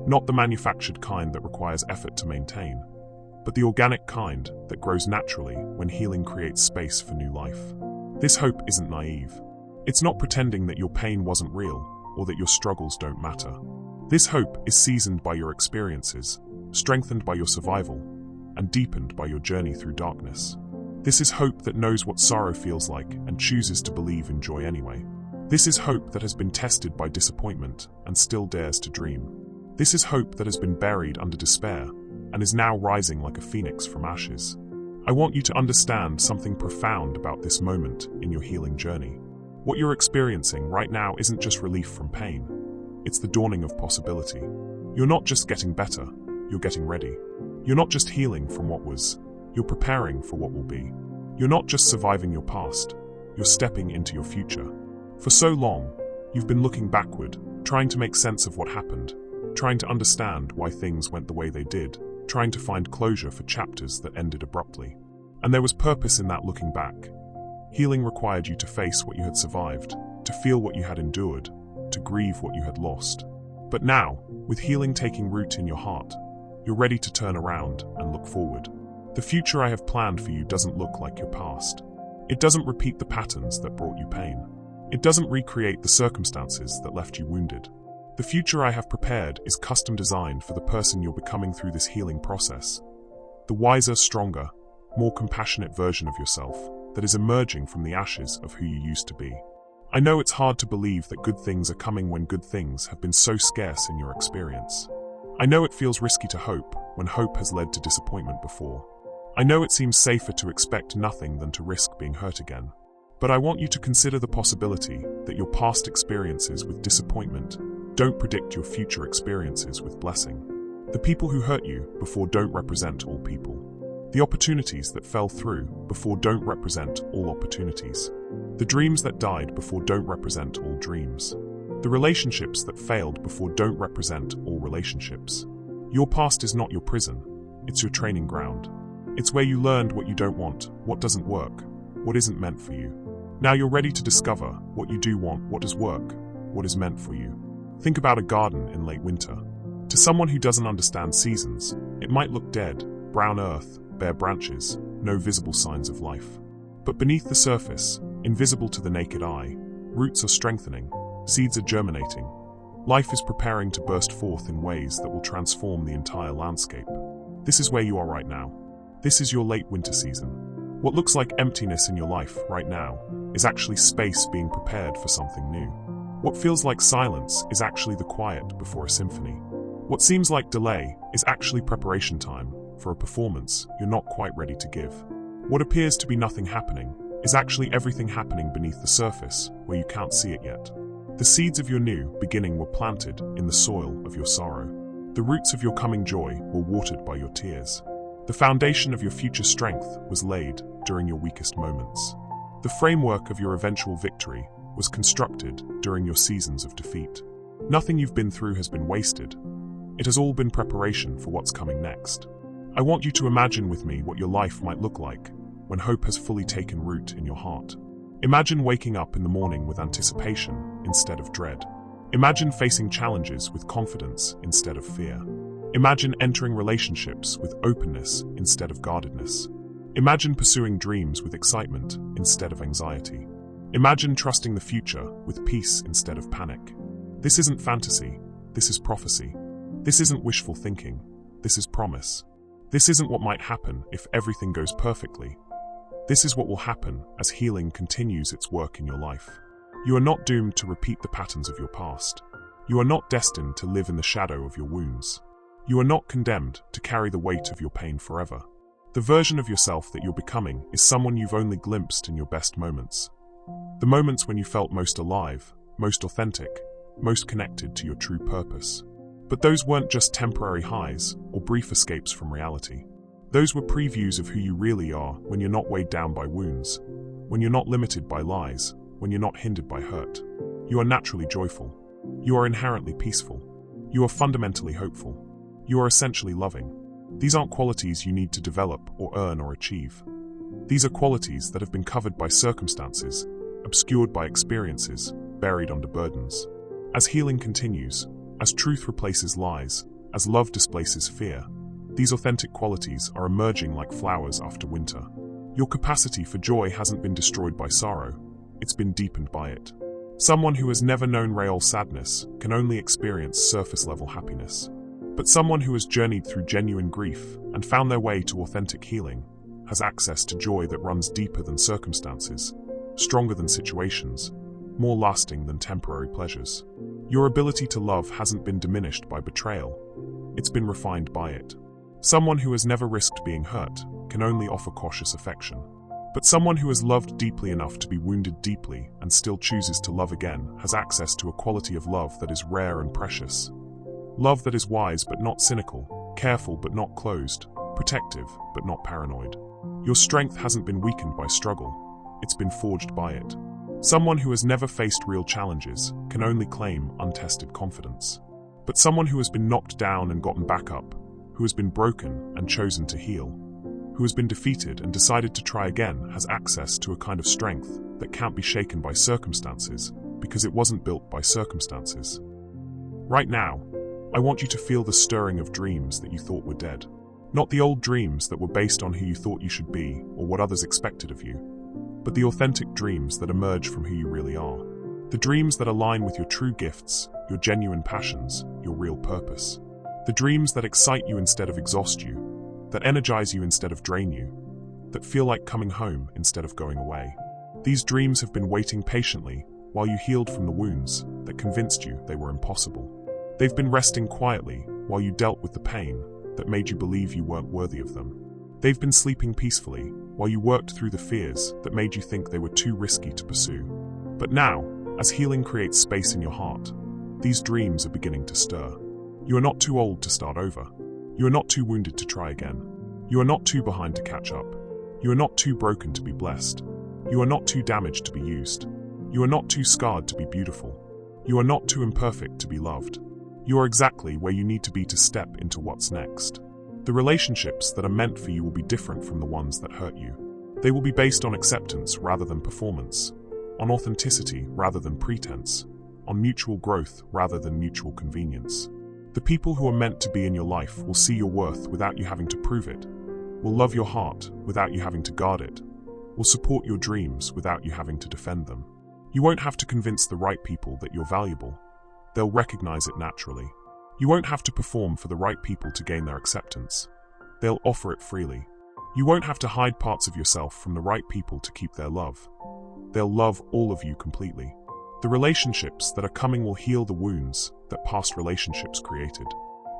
not the manufactured kind that requires effort to maintain, but the organic kind that grows naturally when healing creates space for new life. This hope isn't naive. It's not pretending that your pain wasn't real or that your struggles don't matter. This hope is seasoned by your experiences, strengthened by your survival, and deepened by your journey through darkness. This is hope that knows what sorrow feels like and chooses to believe in joy anyway. This is hope that has been tested by disappointment and still dares to dream. This is hope that has been buried under despair and is now rising like a phoenix from ashes. I want you to understand something profound about this moment in your healing journey. What you're experiencing right now isn't just relief from pain. It's the dawning of possibility. You're not just getting better, you're getting ready. You're not just healing from what was, you're preparing for what will be. You're not just surviving your past, you're stepping into your future. For so long, you've been looking backward, trying to make sense of what happened, trying to understand why things went the way they did, trying to find closure for chapters that ended abruptly. And there was purpose in that looking back. Healing required you to face what you had survived, to feel what you had endured, to grieve what you had lost. But now, with healing taking root in your heart, you're ready to turn around and look forward. The future I have planned for you doesn't look like your past. It doesn't repeat the patterns that brought you pain. It doesn't recreate the circumstances that left you wounded. The future I have prepared is custom designed for the person you're becoming through this healing process. The wiser, stronger, more compassionate version of yourself that is emerging from the ashes of who you used to be. I know it's hard to believe that good things are coming when good things have been so scarce in your experience. I know it feels risky to hope when hope has led to disappointment before. I know it seems safer to expect nothing than to risk being hurt again. But I want you to consider the possibility that your past experiences with disappointment don't predict your future experiences with blessing. The people who hurt you before don't represent all people. The opportunities that fell through before don't represent all opportunities. The dreams that died before don't represent all dreams. The relationships that failed before don't represent all relationships. Your past is not your prison, it's your training ground. It's where you learned what you don't want, what doesn't work, what isn't meant for you. Now you're ready to discover what you do want, what does work, what is meant for you. Think about a garden in late winter. To someone who doesn't understand seasons, it might look dead, brown earth, bare branches, no visible signs of life. But beneath the surface, invisible to the naked eye, roots are strengthening, seeds are germinating. Life is preparing to burst forth in ways that will transform the entire landscape. This is where you are right now. This is your late winter season. What looks like emptiness in your life right now is actually space being prepared for something new. What feels like silence is actually the quiet before a symphony. What seems like delay is actually preparation time for a performance you're not quite ready to give. What appears to be nothing happening is actually everything happening beneath the surface where you can't see it yet. The seeds of your new beginning were planted in the soil of your sorrow. The roots of your coming joy were watered by your tears. The foundation of your future strength was laid during your weakest moments. The framework of your eventual victory was constructed during your seasons of defeat. Nothing you've been through has been wasted. It has all been preparation for what's coming next. I want you to imagine with me what your life might look like when hope has fully taken root in your heart. Imagine waking up in the morning with anticipation instead of dread. Imagine facing challenges with confidence instead of fear. Imagine entering relationships with openness instead of guardedness. Imagine pursuing dreams with excitement instead of anxiety. Imagine trusting the future with peace instead of panic. This isn't fantasy, this is prophecy. This isn't wishful thinking, this is promise. This isn't what might happen if everything goes perfectly. This is what will happen as healing continues its work in your life. You are not doomed to repeat the patterns of your past. You are not destined to live in the shadow of your wounds. You are not condemned to carry the weight of your pain forever. The version of yourself that you're becoming is someone you've only glimpsed in your best moments. The moments when you felt most alive, most authentic, most connected to your true purpose. But those weren't just temporary highs or brief escapes from reality. Those were previews of who you really are when you're not weighed down by wounds, when you're not limited by lies, when you're not hindered by hurt. You are naturally joyful. You are inherently peaceful. You are fundamentally hopeful. You are essentially loving. These aren't qualities you need to develop or earn or achieve. These are qualities that have been covered by circumstances, obscured by experiences, buried under burdens. As healing continues, as truth replaces lies, as love displaces fear, these authentic qualities are emerging like flowers after winter. Your capacity for joy hasn't been destroyed by sorrow, it's been deepened by it. Someone who has never known real sadness can only experience surface-level happiness. But someone who has journeyed through genuine grief and found their way to authentic healing has access to joy that runs deeper than circumstances, stronger than situations, more lasting than temporary pleasures. Your ability to love hasn't been diminished by betrayal, it's been refined by it. Someone who has never risked being hurt can only offer cautious affection. But someone who has loved deeply enough to be wounded deeply and still chooses to love again has access to a quality of love that is rare and precious. Love that is wise but not cynical, careful but not closed, protective but not paranoid. Your strength hasn't been weakened by struggle, it's been forged by it. Someone who has never faced real challenges can only claim untested confidence. But someone who has been knocked down and gotten back up, who has been broken and chosen to heal, who has been defeated and decided to try again has access to a kind of strength that can't be shaken by circumstances because it wasn't built by circumstances. Right now, I want you to feel the stirring of dreams that you thought were dead. Not the old dreams that were based on who you thought you should be or what others expected of you, but the authentic dreams that emerge from who you really are. The dreams that align with your true gifts, your genuine passions, your real purpose. The dreams that excite you instead of exhaust you, that energize you instead of drain you, that feel like coming home instead of going away. These dreams have been waiting patiently while you healed from the wounds that convinced you they were impossible. They've been resting quietly while you dealt with the pain that made you believe you weren't worthy of them. They've been sleeping peacefully while you worked through the fears that made you think they were too risky to pursue. But now, as healing creates space in your heart, these dreams are beginning to stir. You are not too old to start over. You are not too wounded to try again. You are not too behind to catch up. You are not too broken to be blessed. You are not too damaged to be used. You are not too scarred to be beautiful. You are not too imperfect to be loved. You are exactly where you need to be to step into what's next. The relationships that are meant for you will be different from the ones that hurt you. They will be based on acceptance rather than performance, on authenticity rather than pretense, on mutual growth rather than mutual convenience. The people who are meant to be in your life will see your worth without you having to prove it, will love your heart without you having to guard it, will support your dreams without you having to defend them. You won't have to convince the right people that you're valuable. They'll recognize it naturally. You won't have to perform for the right people to gain their acceptance. They'll offer it freely. You won't have to hide parts of yourself from the right people to keep their love. They'll love all of you completely. The relationships that are coming will heal the wounds that past relationships created.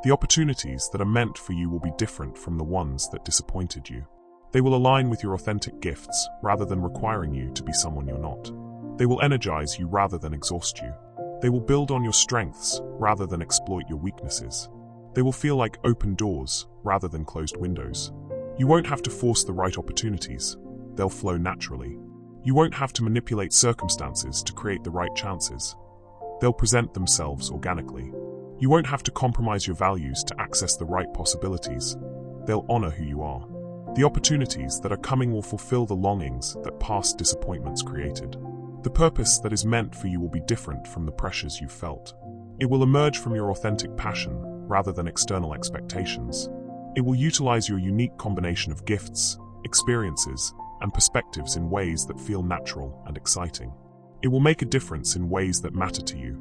The opportunities that are meant for you will be different from the ones that disappointed you. They will align with your authentic gifts rather than requiring you to be someone you're not. They will energize you rather than exhaust you. They will build on your strengths rather than exploit your weaknesses. They will feel like open doors rather than closed windows. You won't have to force the right opportunities. They'll flow naturally. You won't have to manipulate circumstances to create the right chances. They'll present themselves organically. You won't have to compromise your values to access the right possibilities. They'll honor who you are. The opportunities that are coming will fulfill the longings that past disappointments created. The purpose that is meant for you will be different from the pressures you've felt. It will emerge from your authentic passion rather than external expectations. It will utilize your unique combination of gifts, experiences, and perspectives in ways that feel natural and exciting. It will make a difference in ways that matter to you,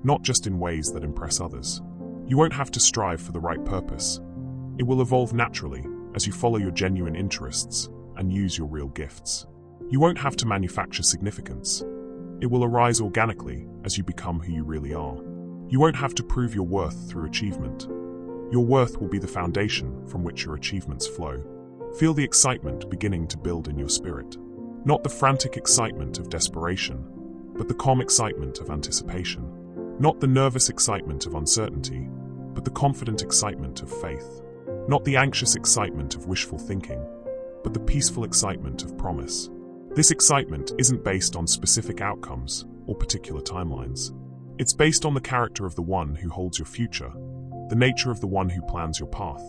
not just in ways that impress others. You won't have to strive for the right purpose. It will evolve naturally as you follow your genuine interests and use your real gifts. You won't have to manufacture significance. It will arise organically as you become who you really are. You won't have to prove your worth through achievement. Your worth will be the foundation from which your achievements flow. Feel the excitement beginning to build in your spirit. Not the frantic excitement of desperation, but the calm excitement of anticipation. Not the nervous excitement of uncertainty, but the confident excitement of faith. Not the anxious excitement of wishful thinking, but the peaceful excitement of promise. This excitement isn't based on specific outcomes or particular timelines. It's based on the character of the one who holds your future, the nature of the one who plans your path,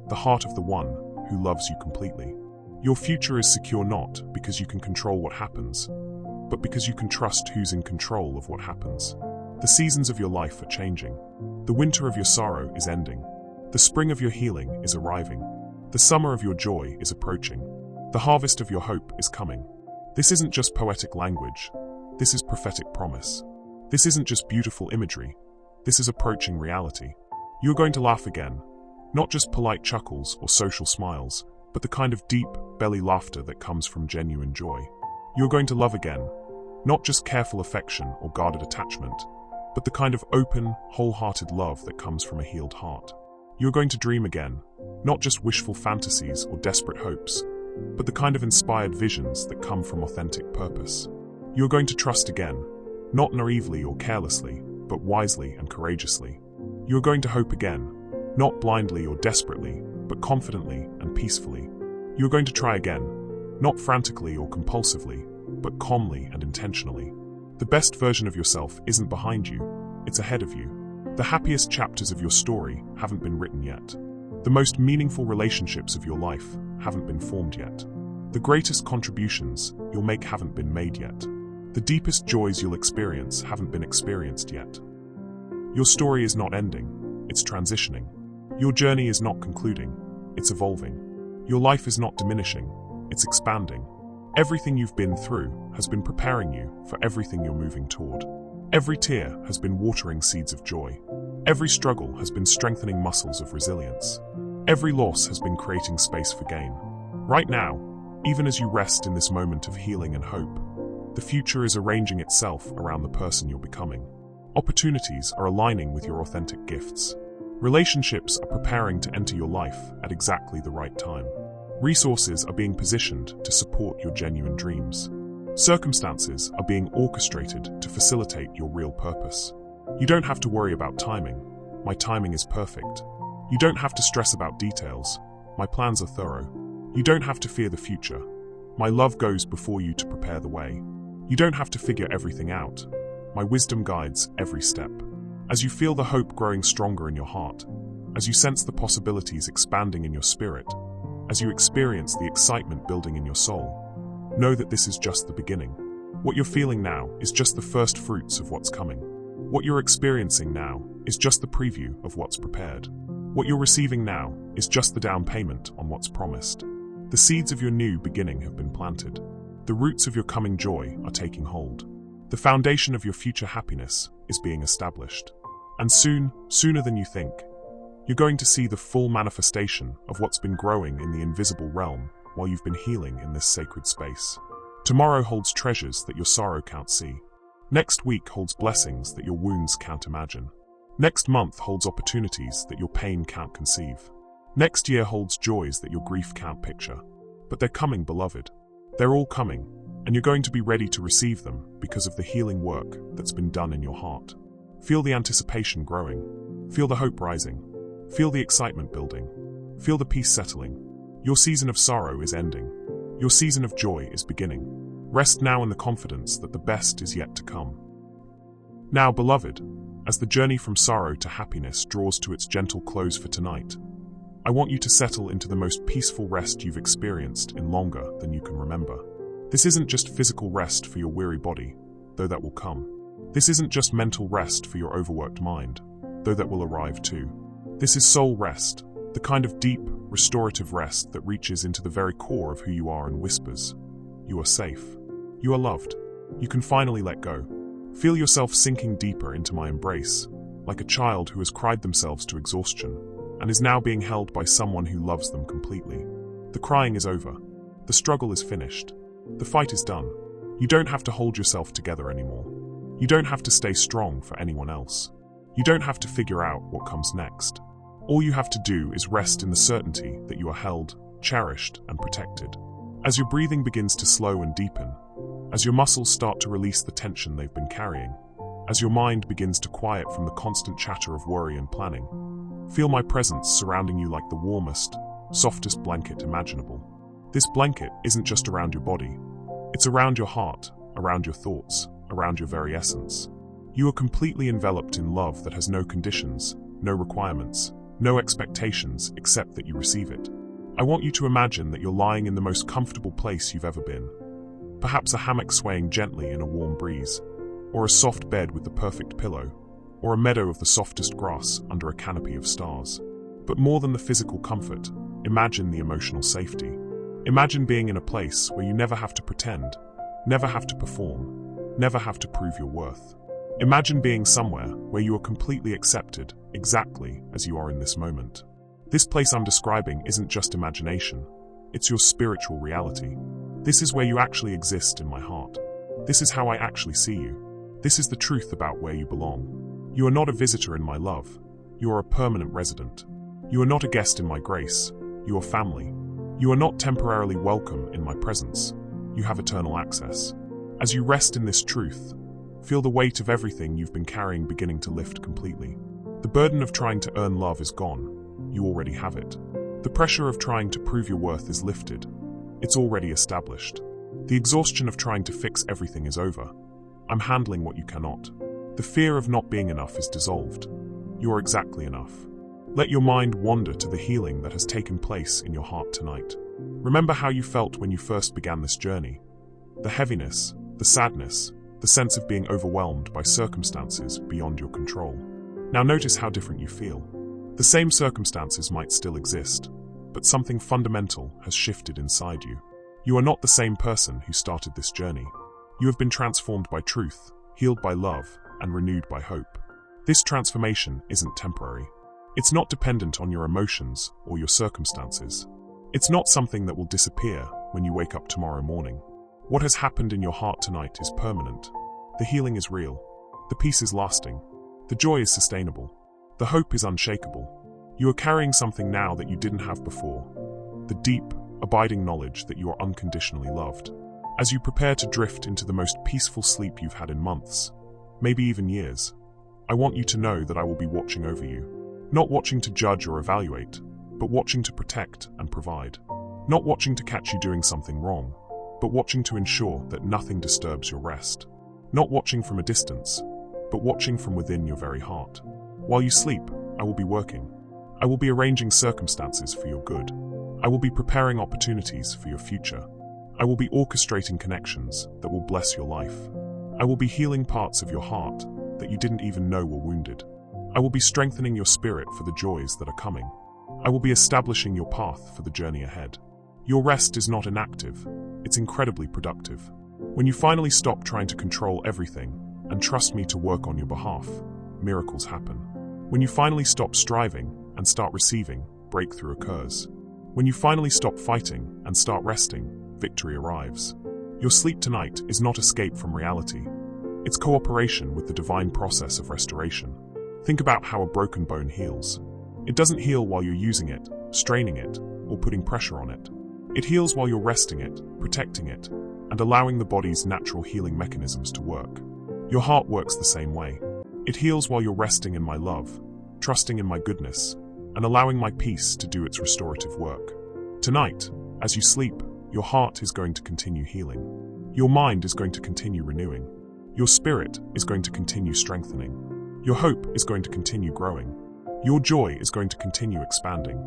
the heart of the one who loves you completely. Your future is secure not because you can control what happens, but because you can trust who's in control of what happens. The seasons of your life are changing. The winter of your sorrow is ending. The spring of your healing is arriving. The summer of your joy is approaching. The harvest of your hope is coming. This isn't just poetic language. This is prophetic promise. This isn't just beautiful imagery. This is approaching reality. You're going to laugh again. Not just polite chuckles or social smiles, but the kind of deep, belly laughter that comes from genuine joy. You're going to love again. Not just careful affection or guarded attachment, but the kind of open, wholehearted love that comes from a healed heart. You're going to dream again. Not just wishful fantasies or desperate hopes, but the kind of inspired visions that come from authentic purpose. You're going to trust again. Not naively or carelessly, but wisely and courageously. You're going to hope again. Not blindly or desperately, but confidently and peacefully. You're going to try again. Not frantically or compulsively, but calmly and intentionally. The best version of yourself isn't behind you, it's ahead of you. The happiest chapters of your story haven't been written yet. The most meaningful relationships of your life haven't been formed yet. The greatest contributions you'll make haven't been made yet. The deepest joys you'll experience haven't been experienced yet. Your story is not ending, it's transitioning. Your journey is not concluding, it's evolving. Your life is not diminishing, it's expanding. Everything you've been through has been preparing you for everything you're moving toward. Every tear has been watering seeds of joy. Every struggle has been strengthening muscles of resilience. Every loss has been creating space for gain. Right now, even as you rest in this moment of healing and hope, the future is arranging itself around the person you're becoming. Opportunities are aligning with your authentic gifts. Relationships are preparing to enter your life at exactly the right time. Resources are being positioned to support your genuine dreams. Circumstances are being orchestrated to facilitate your real purpose. You don't have to worry about timing. My timing is perfect. You don't have to stress about details. My plans are thorough. You don't have to fear the future. My love goes before you to prepare the way. You don't have to figure everything out. My wisdom guides every step. As you feel the hope growing stronger in your heart, as you sense the possibilities expanding in your spirit, as you experience the excitement building in your soul, know that this is just the beginning. What you're feeling now is just the first fruits of what's coming. What you're experiencing now is just the preview of what's prepared. What you're receiving now is just the down payment on what's promised. The seeds of your new beginning have been planted. The roots of your coming joy are taking hold. The foundation of your future happiness is being established. And soon, sooner than you think, you're going to see the full manifestation of what's been growing in the invisible realm while you've been healing in this sacred space. Tomorrow holds treasures that your sorrow can't see. Next week holds blessings that your wounds can't imagine. Next month holds opportunities that your pain can't conceive. Next year holds joys that your grief can't picture. But they're coming, beloved. They're all coming, and you're going to be ready to receive them because of the healing work that's been done in your heart. Feel the anticipation growing. Feel the hope rising. Feel the excitement building. Feel the peace settling. Your season of sorrow is ending. Your season of joy is beginning. Rest now in the confidence that the best is yet to come. Now, beloved, as the journey from sorrow to happiness draws to its gentle close for tonight, I want you to settle into the most peaceful rest you've experienced in longer than you can remember. This isn't just physical rest for your weary body, though that will come. This isn't just mental rest for your overworked mind, though that will arrive too. This is soul rest, the kind of deep, restorative rest that reaches into the very core of who you are and whispers, "You are safe. You are loved. You can finally let go." Feel yourself sinking deeper into my embrace, like a child who has cried themselves to exhaustion and is now being held by someone who loves them completely. The crying is over. The struggle is finished. The fight is done. You don't have to hold yourself together anymore. You don't have to stay strong for anyone else. You don't have to figure out what comes next. All you have to do is rest in the certainty that you are held, cherished, and protected. As your breathing begins to slow and deepen, as your muscles start to release the tension they've been carrying, as your mind begins to quiet from the constant chatter of worry and planning, feel my presence surrounding you like the warmest, softest blanket imaginable. This blanket isn't just around your body. It's around your heart, around your thoughts, around your very essence. You are completely enveloped in love that has no conditions, no requirements, no expectations except that you receive it. I want you to imagine that you're lying in the most comfortable place you've ever been. Perhaps a hammock swaying gently in a warm breeze, or a soft bed with the perfect pillow, or a meadow of the softest grass under a canopy of stars. But more than the physical comfort, imagine the emotional safety. Imagine being in a place where you never have to pretend, never have to perform, never have to prove your worth. Imagine being somewhere where you are completely accepted, exactly as you are in this moment. This place I'm describing isn't just imagination, it's your spiritual reality. This is where you actually exist in my heart. This is how I actually see you. This is the truth about where you belong. You are not a visitor in my love. You are a permanent resident. You are not a guest in my grace. You are family. You are not temporarily welcome in my presence. You have eternal access. As you rest in this truth, feel the weight of everything you've been carrying beginning to lift completely. The burden of trying to earn love is gone. You already have it. The pressure of trying to prove your worth is lifted. It's already established. The exhaustion of trying to fix everything is over. I'm handling what you cannot. The fear of not being enough is dissolved. You are exactly enough. Let your mind wander to the healing that has taken place in your heart tonight. Remember how you felt when you first began this journey. The heaviness, the sadness, the sense of being overwhelmed by circumstances beyond your control. Now notice how different you feel. The same circumstances might still exist, but something fundamental has shifted inside you. You are not the same person who started this journey. You have been transformed by truth, healed by love, and renewed by hope. This transformation isn't temporary. It's not dependent on your emotions or your circumstances. It's not something that will disappear when you wake up tomorrow morning. What has happened in your heart tonight is permanent. The healing is real. The peace is lasting. The joy is sustainable. The hope is unshakable. You are carrying something now that you didn't have before. The deep, abiding knowledge that you are unconditionally loved. As you prepare to drift into the most peaceful sleep you've had in months, maybe even years, I want you to know that I will be watching over you. Not watching to judge or evaluate, but watching to protect and provide. Not watching to catch you doing something wrong, but watching to ensure that nothing disturbs your rest. Not watching from a distance, but watching from within your very heart. While you sleep, I will be working. I will be arranging circumstances for your good. I will be preparing opportunities for your future. I will be orchestrating connections that will bless your life. I will be healing parts of your heart that you didn't even know were wounded. I will be strengthening your spirit for the joys that are coming. I will be establishing your path for the journey ahead. Your rest is not inactive, it's incredibly productive. When you finally stop trying to control everything and trust me to work on your behalf, miracles happen. When you finally stop striving and start receiving, breakthrough occurs. When you finally stop fighting and start resting, victory arrives. Your sleep tonight is not escape from reality. It's cooperation with the divine process of restoration. Think about how a broken bone heals. It doesn't heal while you're using it, straining it, or putting pressure on it. It heals while you're resting it, protecting it, and allowing the body's natural healing mechanisms to work. Your heart works the same way. It heals while you're resting in my love, trusting in my goodness, and allowing my peace to do its restorative work. Tonight, as you sleep, your heart is going to continue healing. Your mind is going to continue renewing. Your spirit is going to continue strengthening. Your hope is going to continue growing. Your joy is going to continue expanding.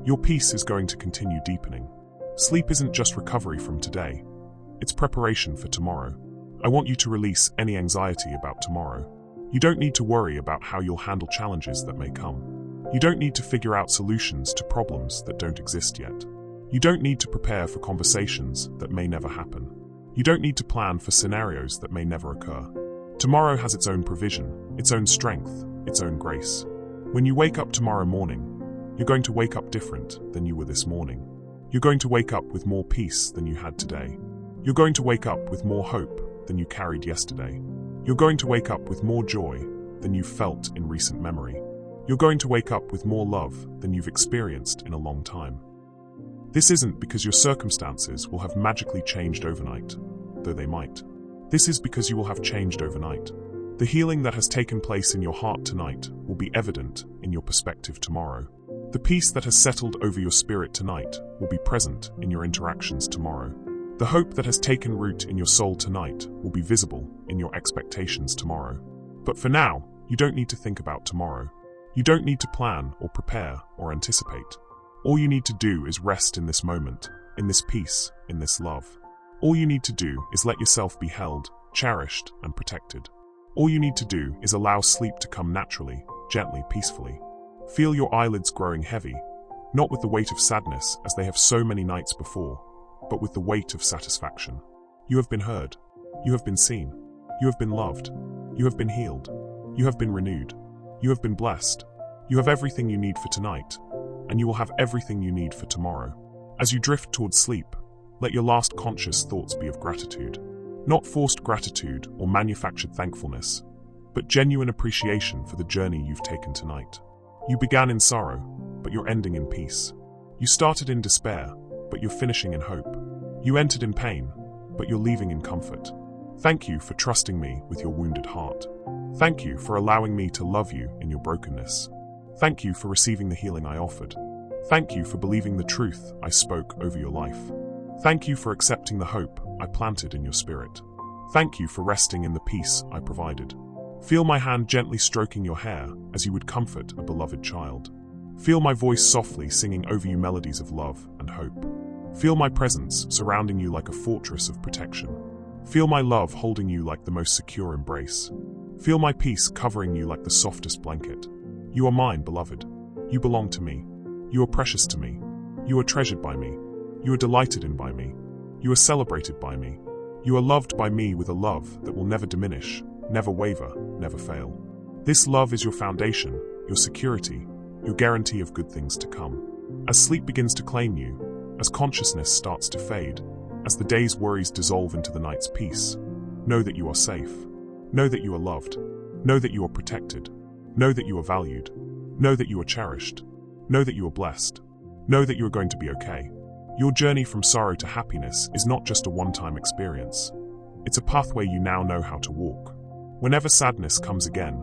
Your peace is going to continue deepening. Sleep isn't just recovery from today. It's preparation for tomorrow. I want you to release any anxiety about tomorrow. You don't need to worry about how you'll handle challenges that may come. You don't need to figure out solutions to problems that don't exist yet. You don't need to prepare for conversations that may never happen. You don't need to plan for scenarios that may never occur. Tomorrow has its own provision, its own strength, its own grace. When you wake up tomorrow morning, you're going to wake up different than you were this morning. You're going to wake up with more peace than you had today. You're going to wake up with more hope than you carried yesterday. You're going to wake up with more joy than you've felt in recent memory. You're going to wake up with more love than you've experienced in a long time. This isn't because your circumstances will have magically changed overnight, though they might. This is because you will have changed overnight. The healing that has taken place in your heart tonight will be evident in your perspective tomorrow. The peace that has settled over your spirit tonight will be present in your interactions tomorrow. The hope that has taken root in your soul tonight will be visible in your expectations tomorrow. But for now, you don't need to think about tomorrow. You don't need to plan or prepare or anticipate. All you need to do is rest in this moment, in this peace, in this love. All you need to do is let yourself be held, cherished, and protected. All you need to do is allow sleep to come naturally, gently, peacefully. Feel your eyelids growing heavy, not with the weight of sadness as they have so many nights before, but with the weight of satisfaction. You have been heard. You have been seen. You have been loved. You have been healed. You have been renewed. You have been blessed. You have everything you need for tonight, and you will have everything you need for tomorrow. As you drift towards sleep, let your last conscious thoughts be of gratitude. Not forced gratitude or manufactured thankfulness, but genuine appreciation for the journey you've taken tonight. You began in sorrow, but you're ending in peace. You started in despair, but you're finishing in hope. You entered in pain, but you're leaving in comfort. Thank you for trusting me with your wounded heart. Thank you for allowing me to love you in your brokenness. Thank you for receiving the healing I offered. Thank you for believing the truth I spoke over your life. Thank you for accepting the hope I planted in your spirit. Thank you for resting in the peace I provided. Feel my hand gently stroking your hair as you would comfort a beloved child. Feel my voice softly singing over you melodies of love and hope. Feel my presence surrounding you like a fortress of protection. Feel my love holding you like the most secure embrace. Feel my peace covering you like the softest blanket. You are mine, beloved. You belong to me. You are precious to me. You are treasured by me. You are delighted in by me. You are celebrated by me. You are loved by me with a love that will never diminish, never waver, never fail. This love is your foundation, your security, your guarantee of good things to come. As sleep begins to claim you, as consciousness starts to fade, as the day's worries dissolve into the night's peace, know that you are safe. Know that you are loved. Know that you are protected. Know that you are valued. Know that you are cherished. Know that you are blessed. Know that you are going to be okay. Your journey from sorrow to happiness is not just a one-time experience. It's a pathway you now know how to walk. Whenever sadness comes again,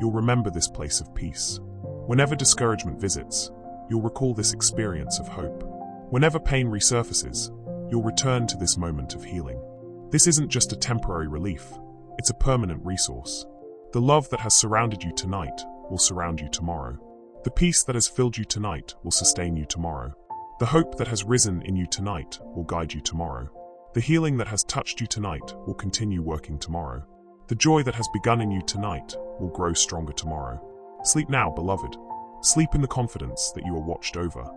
you'll remember this place of peace. Whenever discouragement visits, you'll recall this experience of hope. Whenever pain resurfaces, you'll return to this moment of healing. This isn't just a temporary relief, it's a permanent resource. The love that has surrounded you tonight will surround you tomorrow. The peace that has filled you tonight will sustain you tomorrow. The hope that has risen in you tonight will guide you tomorrow. The healing that has touched you tonight will continue working tomorrow. The joy that has begun in you tonight will grow stronger tomorrow. Sleep now, beloved. Sleep in the confidence that you are watched over.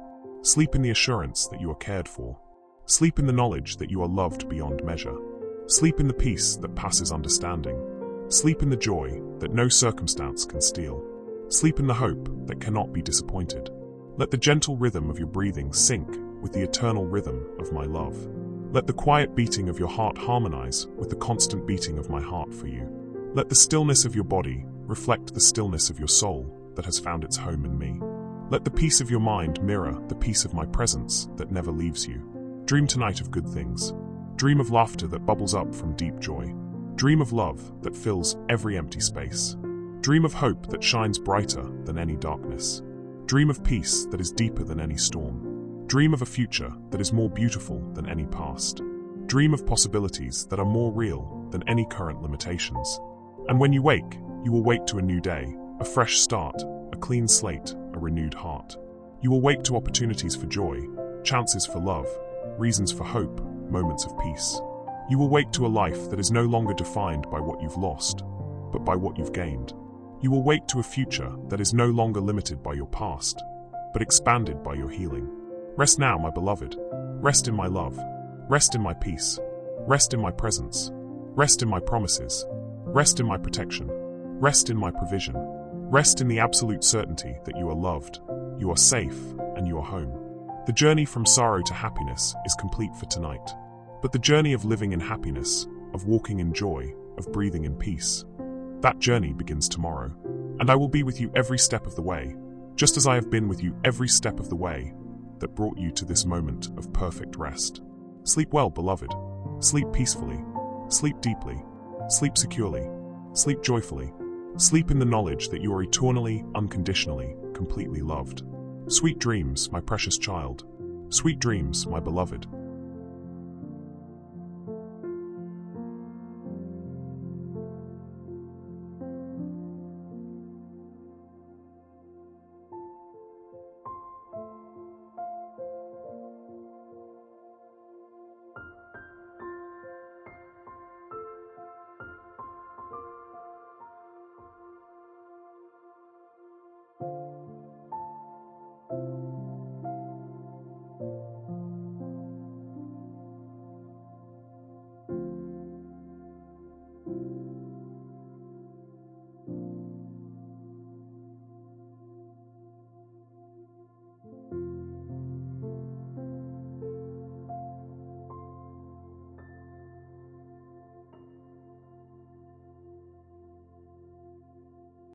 Sleep in the assurance that you are cared for. Sleep in the knowledge that you are loved beyond measure. Sleep in the peace that passes understanding. Sleep in the joy that no circumstance can steal. Sleep in the hope that cannot be disappointed. Let the gentle rhythm of your breathing sync with the eternal rhythm of my love. Let the quiet beating of your heart harmonize with the constant beating of my heart for you. Let the stillness of your body reflect the stillness of your soul that has found its home in me. Let the peace of your mind mirror the peace of my presence that never leaves you. Dream tonight of good things. Dream of laughter that bubbles up from deep joy. Dream of love that fills every empty space. Dream of hope that shines brighter than any darkness. Dream of peace that is deeper than any storm. Dream of a future that is more beautiful than any past. Dream of possibilities that are more real than any current limitations. And when you wake, you will wake to a new day, a fresh start, a clean slate, a renewed heart. You will wake to opportunities for joy, chances for love, reasons for hope, moments of peace. You will wake to a life that is no longer defined by what you've lost, but by what you've gained. You will wake to a future that is no longer limited by your past, but expanded by your healing. Rest now, my beloved. Rest in my love. Rest in my peace. Rest in my presence. Rest in my promises. Rest in my protection. Rest in my provision. Rest in the absolute certainty that you are loved, you are safe, and you are home. The journey from sorrow to happiness is complete for tonight. But the journey of living in happiness, of walking in joy, of breathing in peace, that journey begins tomorrow. And I will be with you every step of the way, just as I have been with you every step of the way that brought you to this moment of perfect rest. Sleep well, beloved. Sleep peacefully. Sleep deeply. Sleep securely. Sleep joyfully. Sleep in the knowledge that you are eternally, unconditionally, completely loved. Sweet dreams, my precious child. Sweet dreams, my beloved.